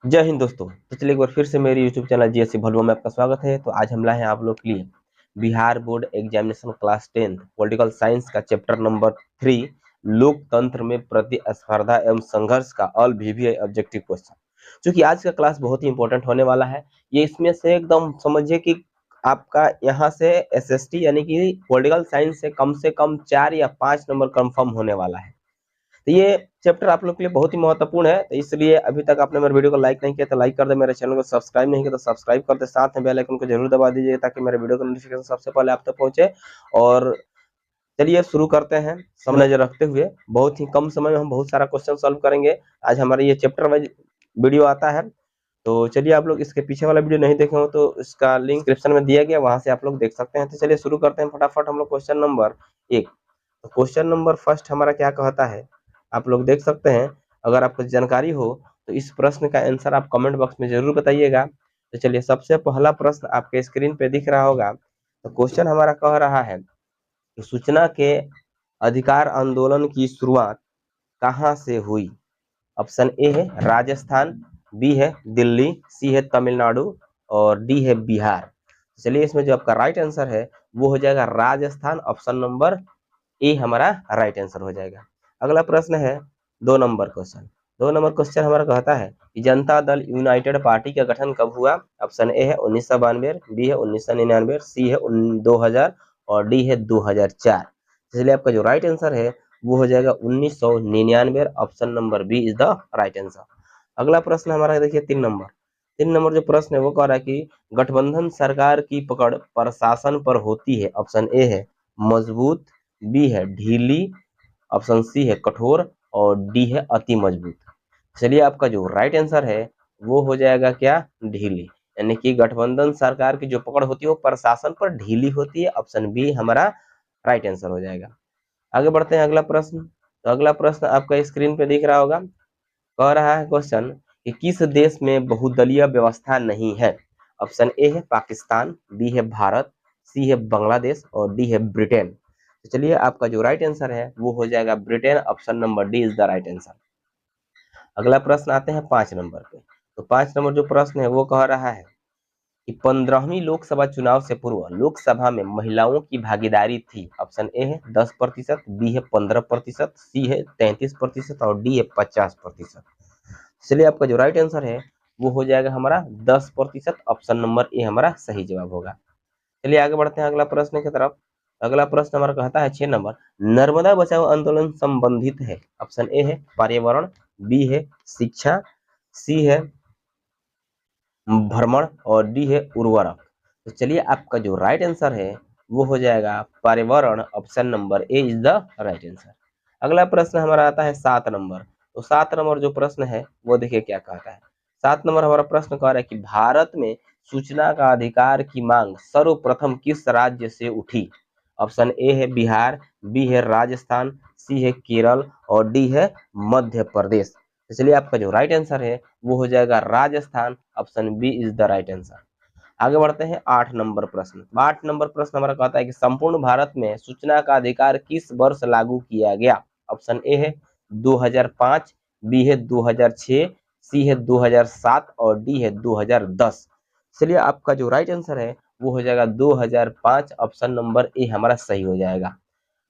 जय हिंद दोस्तों। तो चलिए एक बार फिर से मेरी यूट्यूब चैनल जीएससी भलुआ में आपका स्वागत है। तो आज हम लाए हैं आप लोग के लिए Bihar board examination class 10 political science का चैप्टर नंबर 3 लोकतंत्र में प्रतिस्पर्धा एवं संघर्ष का ऑल वीवीआई ऑब्जेक्टिव क्वेश्चन। क्योंकि आज का क्लास बहुत ही इंपॉर्टेंट होने वाला है। ये इसमें से एकदम समझिए कि आपका यहाँ से एसएसटी यानी कि पॉलिटिकल साइंस से कम 4 या 5 नंबर कंफर्म होने वाला है। तो ये चैप्टर आप लोग के लिए बहुत ही महत्वपूर्ण है। तो इसलिए अभी तक आपने मेरे वीडियो को लाइक नहीं किया तो लाइक कर दे, मेरे चैनल को सब्सक्राइब नहीं किया तो सब्सक्राइब कर दे, साथ में बेल आइकन को जरूर दबा दीजिए ताकि मेरे वीडियो का नोटिफिकेशन सबसे पहले आप तक पहुंचे। और चलिए शुरू करते हैं। समय नजर रखते हुए बहुत ही कम समय में हम बहुत सारा क्वेश्चन सॉल्व करेंगे। आज हमारे ये चैप्टर वाइज वीडियो आता है। तो चलिए आप लोग इसके पीछे वाला वीडियो नहीं देखे हो तो इसका लिंक डिस्क्रिप्शन में दिया गया, वहां से आप लोग देख सकते हैं। तो चलिए शुरू करते हैं फटाफट हम लोग क्वेश्चन नंबर 1। तो क्वेश्चन नंबर फर्स्ट हमारा क्या कहता है, आप लोग देख सकते हैं। अगर आपको जानकारी हो तो इस प्रश्न का आंसर आप कमेंट बॉक्स में जरूर बताइएगा। तो चलिए सबसे पहला प्रश्न आपके स्क्रीन पे दिख रहा होगा। तो क्वेश्चन हमारा कह रहा है कि सूचना के अधिकार आंदोलन की शुरुआत कहाँ से हुई। ऑप्शन ए है राजस्थान, बी है दिल्ली, सी है तमिलनाडु और डी है बिहार। चलिए इसमें जो आपका राइट आंसर है वो हो जाएगा राजस्थान। ऑप्शन नंबर ए हमारा राइट आंसर हो जाएगा। अगला प्रश्न है 2 नंबर क्वेश्चन। 2 नंबर क्वेश्चन हमारा कहता है कि जनता दल यूनाइटेड पार्टी का गठन कब हुआ। ऑप्शन ए है 1992, बी है 1999, सी है 2000 और डी है 2004। इसलिए आपका जो राइट आंसर है वो हो जाएगा 1999। Option number B is the right answer. अगला प्रश्न हमारा देखिए 3 नंबर जो प्रश्न है वो कह रहा है कि गठबंधन सरकार की पकड़ प्रशासन पर होती है। ऑप्शन ए है मजबूत, बी है ढीली, ऑप्शन सी है कठोर और डी है अति मजबूत। चलिए आपका जो राइट आंसर है वो हो जाएगा क्या, ढीली। यानी कि गठबंधन सरकार की जो पकड़ होती है वो प्रशासन पर ढीली होती है। ऑप्शन बी हमारा राइट आंसर हो जाएगा। आगे बढ़ते हैं अगला प्रश्न। तो अगला प्रश्न आपका स्क्रीन पे दिख रहा होगा। कह रहा है क्वेश्चन कि किस देश में बहुदलीय व्यवस्था नहीं है। ऑप्शन ए है पाकिस्तान, बी है भारत, सी है बांग्लादेश और डी है ब्रिटेन। तो चलिए आपका जो राइट आंसर है वो हो जाएगा Britain. Option number D is the right answer. अगला प्रश्न आते हैं 5 नंबर पे। तो 5 नंबर जो प्रश्न है वो कह रहा है कि 15वीं लोकसभा चुनाव से पूर्व लोकसभा में महिलाओं की भागीदारी थी। ऑप्शन ए है 10%, बी है 15%, सी है 33% और डी है 50%। चलिए आपका जो राइट आंसर है वो हो जाएगा हमारा 10%। ऑप्शन नंबर ए हमारा सही जवाब होगा। चलिए आगे बढ़ते हैं अगला प्रश्न की तरफ। अगला प्रश्न हमारा कहता है 6 नंबर, नर्मदा बचाओ आंदोलन संबंधित है। ऑप्शन ए है पर्यावरण, बी है शिक्षा, सी है भ्रमण और डी है उर्वरक। तो चलिए आपका जो राइट आंसर है वो हो जाएगा पर्यावरण। Option number A is the right answer. अगला प्रश्न हमारा आता है 7 नंबर। तो 7 नंबर जो प्रश्न है वो देखिए क्या कहता है। 7 नंबर हमारा प्रश्न कह रहा है कि भारत में सूचना का अधिकार की मांग सर्वप्रथम किस राज्य से उठी। ऑप्शन ए है बिहार, बी है राजस्थान, सी है केरल और डी है मध्य प्रदेश। तो चलिए आपका जो राइट आंसर है वो हो जाएगा Rajasthan. Option B is the right answer. आगे बढ़ते हैं 8 नंबर प्रश्न। 8 नंबर प्रश्न हमारा कहता है कि संपूर्ण भारत में सूचना का अधिकार किस वर्ष लागू किया गया। ऑप्शन ए है 2005, बी है 2006, सी है 2007 और डी है 2010। चलिए आपका जो राइट आंसर है वो हो जाएगा 2005। ऑप्शन नंबर ए हमारा सही हो जाएगा।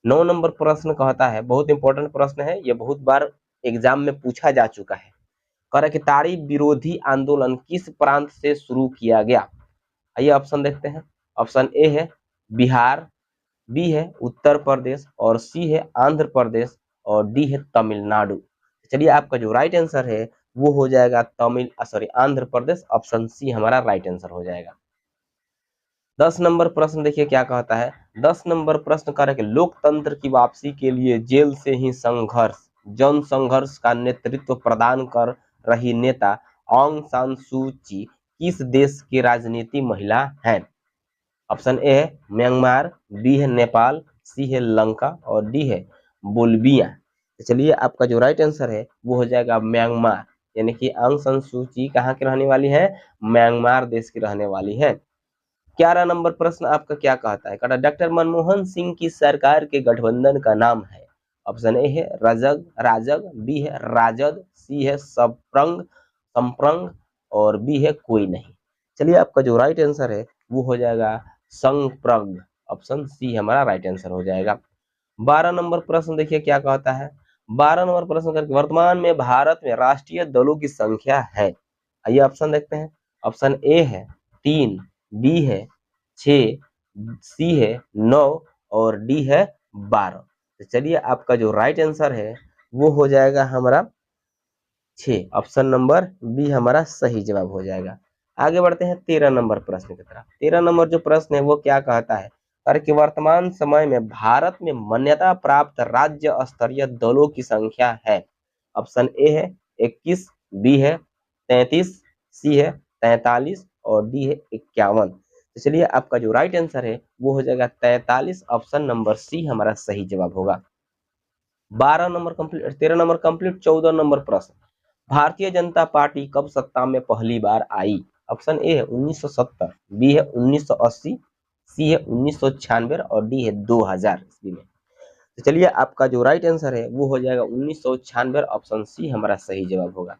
9 नंबर प्रश्न कहता है, बहुत इंपॉर्टेंट प्रश्न है, ये बहुत बार एग्जाम में पूछा जा चुका है। कह रहा कि ताड़ी विरोधी आंदोलन किस प्रांत से शुरू किया गया। आइए ऑप्शन देखते हैं। ऑप्शन ए है बिहार, बी है उत्तर प्रदेश और सी है आंध्र प्रदेश और डी है तमिलनाडु। चलिए आपका जो राइट आंसर है वो हो जाएगा आंध्र प्रदेश। ऑप्शन सी हमारा राइट आंसर हो जाएगा। 10 नंबर प्रश्न देखिए क्या कहता है। 10 नंबर प्रश्न कह रहा है कि लोकतंत्र की वापसी के लिए जेल से ही संघर्ष, जन संघर्ष का नेतृत्व प्रदान कर रही नेता ऑंग सान सू ची किस देश की राजनीति महिला है। ऑप्शन ए है म्यांमार, बी है नेपाल, सी है लंका और डी है बोल्विया। तो चलिए आपका जो राइट आंसर है वो हो जाएगा म्यांमार। यानी कि ऑंग सान सू ची कहाँ की रहने वाली है, म्यांमार देश की रहने वाली है। 11 नंबर प्रश्न आपका क्या कहता है। कहता डॉक्टर मनमोहन सिंह की सरकार के गठबंधन का नाम है। ऑप्शन ए है राजग, बी है राजद, सी है संप्रंग और बी है कोई नहीं। चलिए आपका जो राइट आंसर है वो हो जाएगा संप्रग, ऑप्शन सी हमारा राइट आंसर हो जाएगा। 12 नंबर प्रश्न देखिए क्या कहता है। 12 नंबर प्रश्न करके वर्तमान में भारत में राष्ट्रीय दलों की संख्या है। आइए ऑप्शन देखते हैं। ऑप्शन ए है 3, बी है 6, सी है 9 और डी है 12। तो चलिए आपका जो राइट आंसर है वो हो जाएगा हमारा 6, ऑप्शन नंबर बी हमारा सही जवाब हो जाएगा। आगे बढ़ते हैं 13 नंबर प्रश्न की तरफ। 13 नंबर जो प्रश्न है वो क्या कहता है, अरे कि वर्तमान समय में भारत में मान्यता प्राप्त राज्य स्तरीय दलों की संख्या है। ऑप्शन ए है 21, बी है 33, सी है 43 और डी है 51। तो चलिए आपका जो राइट आंसर है वो हो जाएगा 43, ऑप्शन नंबर सी हमारा सही जवाब होगा। 12 number complete, 13 number complete. 14 number प्रश्न, भारतीय जनता पार्टी कब सत्ता में पहली बार आई। ऑप्शन ए है 1970, बी है 1980, सी है 1996 और डी है 2000 ईस्वी में। तो चलिए आपका जो राइट आंसर है वो हो जाएगा 1996, ऑप्शन सी हमारा सही जवाब होगा।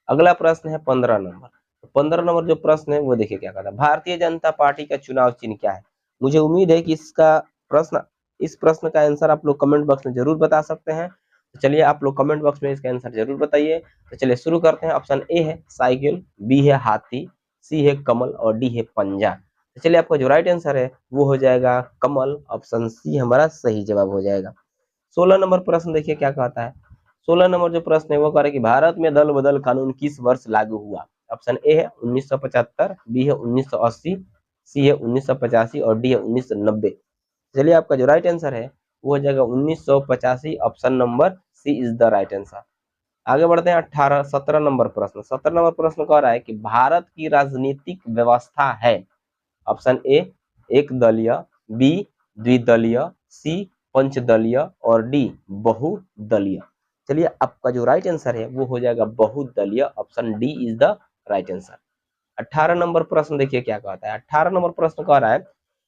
अगला प्रश्न है 15 नंबर। तो 15 नंबर जो प्रश्न है वो देखिए क्या कहता है, भारतीय जनता पार्टी का चुनाव चिन्ह क्या है। मुझे उम्मीद है कि इस प्रश्न का आंसर आप लोग कमेंट बॉक्स में जरूर बता सकते हैं। तो चलिए आप लोग कमेंट बॉक्स में इसका आंसर जरूर बताइए। तो चलिए शुरू करते हैं। ऑप्शन ए है साइकिल, बी है हाथी, सी है कमल और डी है पंजा। तो चलिए आपका जो राइट आंसर है वो हो जाएगा कमल, ऑप्शन सी हमारा सही जवाब हो जाएगा। 16 नंबर प्रश्न देखिए क्या कहता है। 16 नंबर जो प्रश्न है वो कह रहा है कि भारत में दल बदल कानून किस वर्ष लागू हुआ। ऑप्शन ए है 1975, बी है 1980, सी है 1985 और डी है 1990। चलिए आपका जो राइट आंसर है वो हो जाएगा 1985, option number C is the right answer. आगे बढ़ते हैं 17 नंबर प्रश्न। 17 नंबर प्रश्न कह रहा है कि भारत की राजनीतिक व्यवस्था है। ऑप्शन ए एक दलीय, बी द्विदलीय, सी पंचदलीय और डी बहुदलीय। चलिए आपका जो राइट आंसर है वो हो जाएगा बहुदलीय, option D is the right answer. 18 number प्रश्न देखिए क्या कहता है। 18 नंबर प्रश्न कह रहा है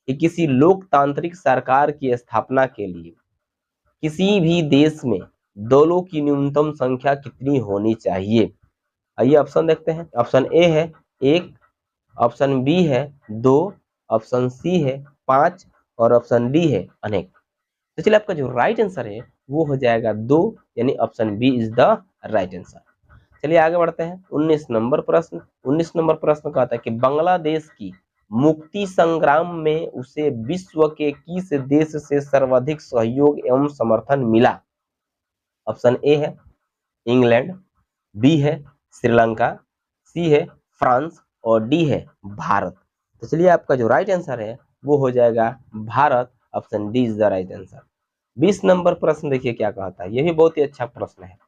कि किसी लोकतांत्रिक सरकार की स्थापना के लिए किसी भी देश में दलों की न्यूनतम संख्या कितनी होनी चाहिए। आइए ऑप्शन देखते हैं। ऑप्शन ए है 1, ऑप्शन बी है 2, ऑप्शन सी है 5 और ऑप्शन डी है अनेक। तो चलिए आपका जो राइट आंसर है वो हो जाएगा 2, यानी option B is the right answer. चलिए आगे बढ़ते हैं 19 नंबर प्रश्न। 19 नंबर प्रश्न कहता है कि बांग्लादेश की मुक्ति संग्राम में उसे विश्व के किस देश से सर्वाधिक सहयोग एवं समर्थन मिला। ऑप्शन ए है इंग्लैंड, बी है श्रीलंका, सी है फ्रांस और डी है भारत। तो चलिए आपका जो राइट आंसर है वो हो जाएगा Bharat, option D is the right answer. 20 number प्रश्न देखिए क्या कहता है, यह भी बहुत ही अच्छा प्रश्न है।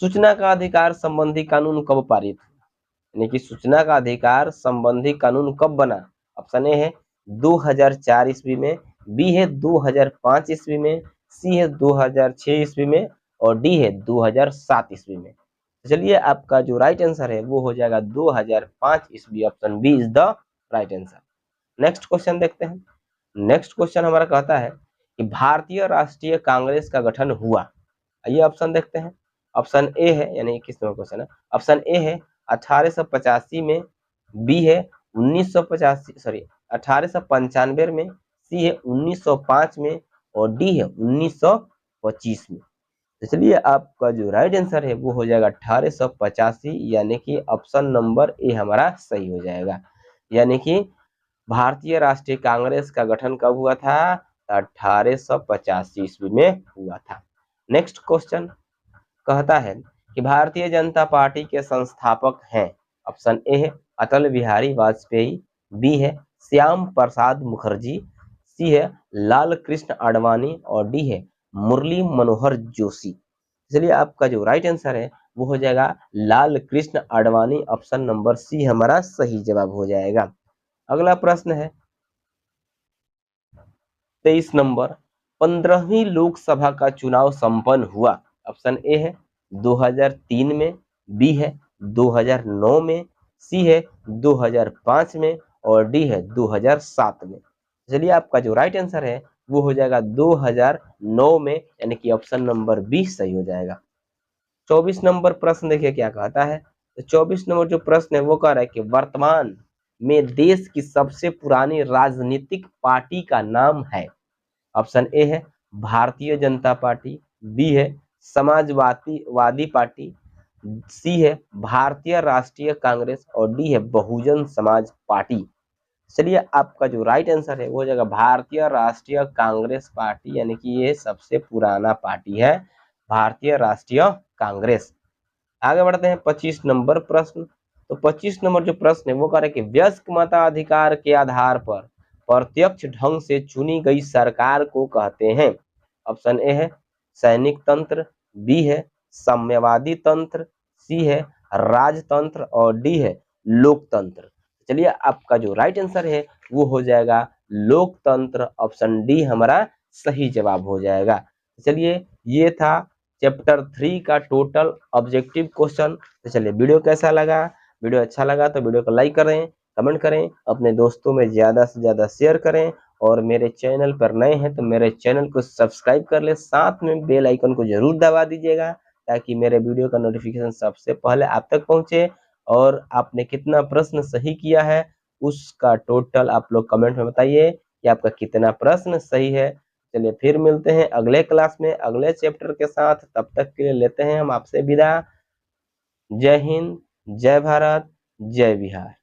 सूचना का अधिकार संबंधी कानून कब पारित हुआ, यानी कि सूचना का अधिकार संबंधी कानून कब बना। ऑप्शन ए है 2004 ईस्वी में, बी है 2005 ईस्वी में, सी है 2006 ईस्वी में और डी है 2007 ईस्वी में। चलिए आपका जो राइट आंसर है वो हो जाएगा 2005 ईस्वी, option B is the right answer. Next question देखते हैं। नेक्स्ट क्वेश्चन हमारा कहता है कि भारतीय राष्ट्रीय कांग्रेस का गठन हुआ। आइए ऑप्शन देखते हैं। ऑप्शन ए है, यानी 21 नंबर क्वेश्चन है। ऑप्शन ए है 1885 में, बी है 1895 में, सी है 1905 में और डी है 1925 में। तो चलिए आपका जो राइट आंसर है वो हो जाएगा 1885, यानी कि ऑप्शन नंबर ए हमारा सही हो जाएगा। यानी कि भारतीय राष्ट्रीय कांग्रेस का गठन कब हुआ था, 1885 ईस्वी में हुआ था। नेक्स्ट क्वेश्चन कहता है कि भारतीय जनता पार्टी के संस्थापक हैं। ऑप्शन ए है अटल बिहारी वाजपेयी, बी है श्याम प्रसाद मुखर्जी, सी है लाल कृष्ण आडवाणी और डी है मुरली मनोहर जोशी। चलिए आपका जो राइट आंसर है वो हो जाएगा Lal Krishna Advani, option number C हमारा सही जवाब हो जाएगा। अगला प्रश्न है 23 नंबर, 15वीं लोकसभा का चुनाव संपन्न हुआ। ऑप्शन ए है 2003 में, बी है 2009 में, सी है 2005 में और डी है 2007 में। चलिए आपका जो राइट आंसर है वो हो जाएगा 2009 में, यानी कि ऑप्शन नंबर बी सही हो जाएगा। 24 नंबर प्रश्न देखिए क्या कहता है। तो 24 नंबर जो प्रश्न है वो कह रहा है कि वर्तमान में देश की सबसे पुरानी राजनीतिक पार्टी का नाम है। ऑप्शन ए है भारतीय जनता पार्टी, बी है समाजवादी पार्टी, सी है भारतीय राष्ट्रीय कांग्रेस और डी है बहुजन समाज पार्टी। चलिए आपका जो राइट आंसर है वो हो जाएगा भारतीय राष्ट्रीय कांग्रेस पार्टी, यानी कि ये सबसे पुराना पार्टी है भारतीय राष्ट्रीय कांग्रेस। आगे बढ़ते हैं 25 नंबर प्रश्न। तो 25 नंबर जो प्रश्न है वो कह रहा है कि वयस्क मताधिकार के आधार पर प्रत्यक्ष ढंग से चुनी गई सरकार को कहते हैं। ऑप्शन ए है सैनिक तंत्र, बी है साम्यवादी तंत्र, सी है राजतंत्र और डी है लोकतंत्र। चलिए आपका जो राइट आंसर है वो हो जाएगा लोकतंत्र। ऑप्शन डी हमारा सही जवाब हो जाएगा। चलिए ये था चैप्टर 3 का टोटल ऑब्जेक्टिव क्वेश्चन। तो चलिए वीडियो कैसा लगा, वीडियो अच्छा लगा तो वीडियो को लाइक करें, कमेंट करें, अपने दोस्तों में ज़्यादा से ज़्यादा शेयर करें और मेरे चैनल पर नए हैं तो मेरे चैनल को सब्सक्राइब कर ले, साथ में बेल आइकन को जरूर दबा दीजिएगा ताकि मेरे वीडियो का नोटिफिकेशन सबसे पहले आप तक पहुंचे। और आपने कितना प्रश्न सही किया है उसका टोटल आप लोग कमेंट में बताइए कि आपका कितना प्रश्न सही है। चलिए फिर मिलते हैं अगले क्लास में अगले चैप्टर के साथ, तब तक के लिए लेते हैं हम आपसे विदा। जय हिंद, जय भारत, जय बिहार।